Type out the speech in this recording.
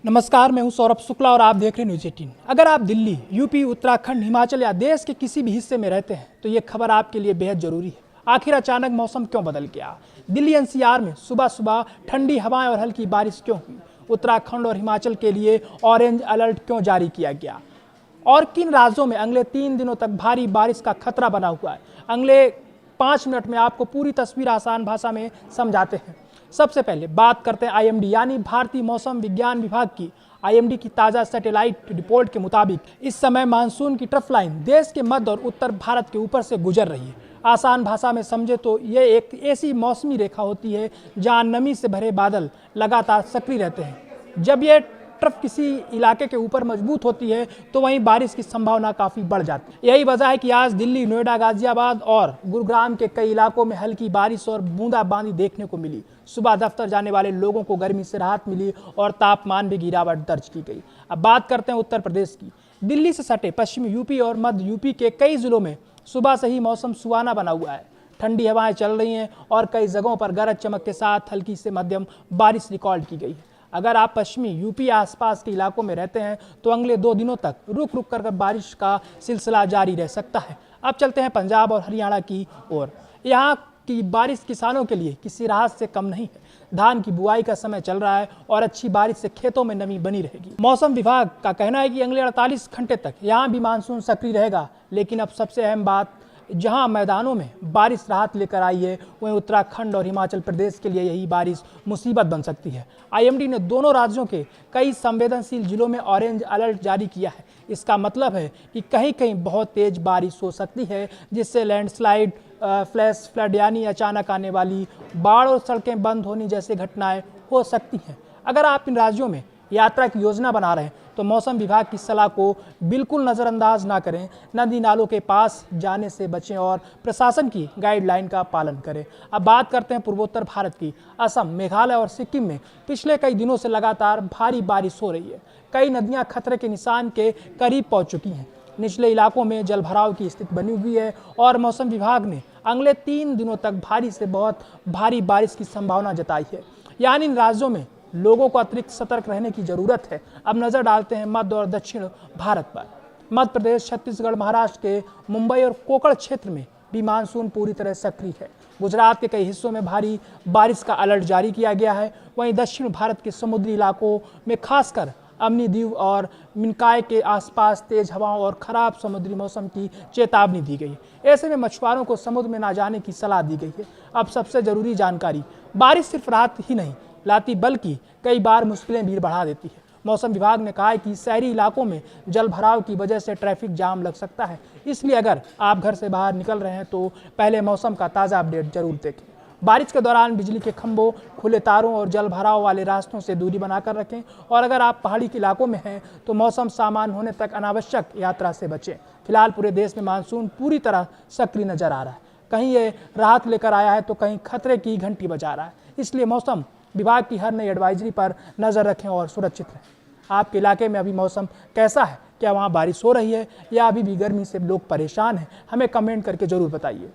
नमस्कार, मैं हूं सौरभ शुक्ला और आप देख रहे हैं न्यूज़ 18। अगर आप दिल्ली, यूपी, उत्तराखंड, हिमाचल या देश के किसी भी हिस्से में रहते हैं तो ये खबर आपके लिए बेहद जरूरी है। आखिर अचानक मौसम क्यों बदल गया? दिल्ली एनसीआर में सुबह सुबह ठंडी हवाएं और हल्की बारिश क्यों हुई? उत्तराखंड और हिमाचल के लिए ऑरेंज अलर्ट क्यों जारी किया गया? और किन राज्यों में अगले 3 दिनों तक भारी बारिश का खतरा बना हुआ है? अगले 5 मिनट में आपको पूरी तस्वीर आसान भाषा में समझाते हैं। सबसे पहले बात करते हैं आईएमडी यानी भारतीय मौसम विज्ञान विभाग की। आईएमडी की ताज़ा सैटेलाइट रिपोर्ट के मुताबिक इस समय मानसून की ट्रफ लाइन देश के मध्य और उत्तर भारत के ऊपर से गुजर रही है। आसान भाषा में समझे तो ये एक ऐसी मौसमी रेखा होती है जहां नमी से भरे बादल लगातार सक्रिय रहते हैं। जब ये ट्रफ किसी इलाके के ऊपर मजबूत होती है तो वहीं बारिश की संभावना काफ़ी बढ़ जाती है। यही वजह है कि आज दिल्ली, नोएडा, गाजियाबाद और गुरुग्राम के कई इलाकों में हल्की बारिश और बूंदाबांदी देखने को मिली। सुबह दफ्तर जाने वाले लोगों को गर्मी से राहत मिली और तापमान में गिरावट दर्ज की गई। अब बात करते हैं उत्तर प्रदेश की। दिल्ली से सटे पश्चिमी यूपी और मध्य यूपी के कई जिलों में सुबह से ही मौसम सुहाना बना हुआ है। ठंडी हवाएं चल रही हैं और कई जगहों पर गरज चमक के साथ हल्की से मध्यम बारिश रिकॉर्ड की गई है। अगर आप पश्चिमी यूपी आसपास के इलाकों में रहते हैं तो अगले 2 दिनों तक रुक रुक कर बारिश का सिलसिला जारी रह सकता है। अब चलते हैं पंजाब और हरियाणा की ओर। यहाँ की बारिश किसानों के लिए किसी राहत से कम नहीं है। धान की बुआई का समय चल रहा है और अच्छी बारिश से खेतों में नमी बनी रहेगी। मौसम विभाग का कहना है कि अगले 48 घंटे तक यहाँ भी मानसून सक्रिय रहेगा। लेकिन अब सबसे अहम बात, जहां मैदानों में बारिश राहत लेकर आई है वहीं उत्तराखंड और हिमाचल प्रदेश के लिए यही बारिश मुसीबत बन सकती है। आईएमडी ने दोनों राज्यों के कई संवेदनशील जिलों में ऑरेंज अलर्ट जारी किया है। इसका मतलब है कि कहीं कहीं बहुत तेज बारिश हो सकती है जिससे लैंडस्लाइड, फ्लैश फ्लड यानी अचानक आने वाली बाढ़ और सड़कें बंद होने जैसी घटनाएं हो सकती हैं। अगर आप इन राज्यों में यात्रा की योजना बना रहे हैं तो मौसम विभाग की सलाह को बिल्कुल नज़रअंदाज ना करें। नदी नालों के पास जाने से बचें और प्रशासन की गाइडलाइन का पालन करें। अब बात करते हैं पूर्वोत्तर भारत की। असम, मेघालय और सिक्किम में पिछले कई दिनों से लगातार भारी बारिश हो रही है। कई नदियां खतरे के निशान के करीब पहुंच चुकी हैं। निचले इलाकों में जलभराव की स्थिति बनी हुई है और मौसम विभाग ने अगले 3 दिनों तक भारी से बहुत भारी बारिश की संभावना जताई है। यानी इन राज्यों में लोगों को अतिरिक्त सतर्क रहने की जरूरत है। अब नजर डालते हैं मध्य और दक्षिण भारत पर। मध्य प्रदेश, छत्तीसगढ़, महाराष्ट्र के मुंबई और कोकण क्षेत्र में भी मानसून पूरी तरह सक्रिय है। गुजरात के कई हिस्सों में भारी बारिश का अलर्ट जारी किया गया है। वहीं दक्षिण भारत के समुद्री इलाकों में खासकर अमनी द्वीप और मिनकाय के आसपास तेज हवाओं और खराब समुद्री मौसम की चेतावनी दी गई। ऐसे में मछुआरों को समुद्र में ना जाने की सलाह दी गई है। अब सबसे जरूरी जानकारी, बारिश सिर्फ राहत ही नहीं लाती बल्कि कई बार मुश्किलें भी बढ़ा देती है। मौसम विभाग ने कहा है कि शहरी इलाकों में जल भराव की वजह से ट्रैफिक जाम लग सकता है। इसलिए अगर आप घर से बाहर निकल रहे हैं तो पहले मौसम का ताज़ा अपडेट जरूर देखें। बारिश के दौरान बिजली के खंभों, खुले तारों और जल भराव वाले रास्तों से दूरी बनाकर रखें। और अगर आप पहाड़ी के इलाकों में हैं तो मौसम सामान्य होने तक अनावश्यक यात्रा से बचें। फिलहाल पूरे देश में मानसून पूरी तरह सक्रिय नजर आ रहा है। कहीं ये राहत लेकर आया है तो कहीं खतरे की घंटी बजा रहा है। इसलिए मौसम विभाग की हर नई एडवाइजरी पर नज़र रखें और सुरक्षित रहें। आपके इलाके में अभी मौसम कैसा है? क्या वहाँ बारिश हो रही है या अभी भी गर्मी से लोग परेशान हैं? हमें कमेंट करके ज़रूर बताइए।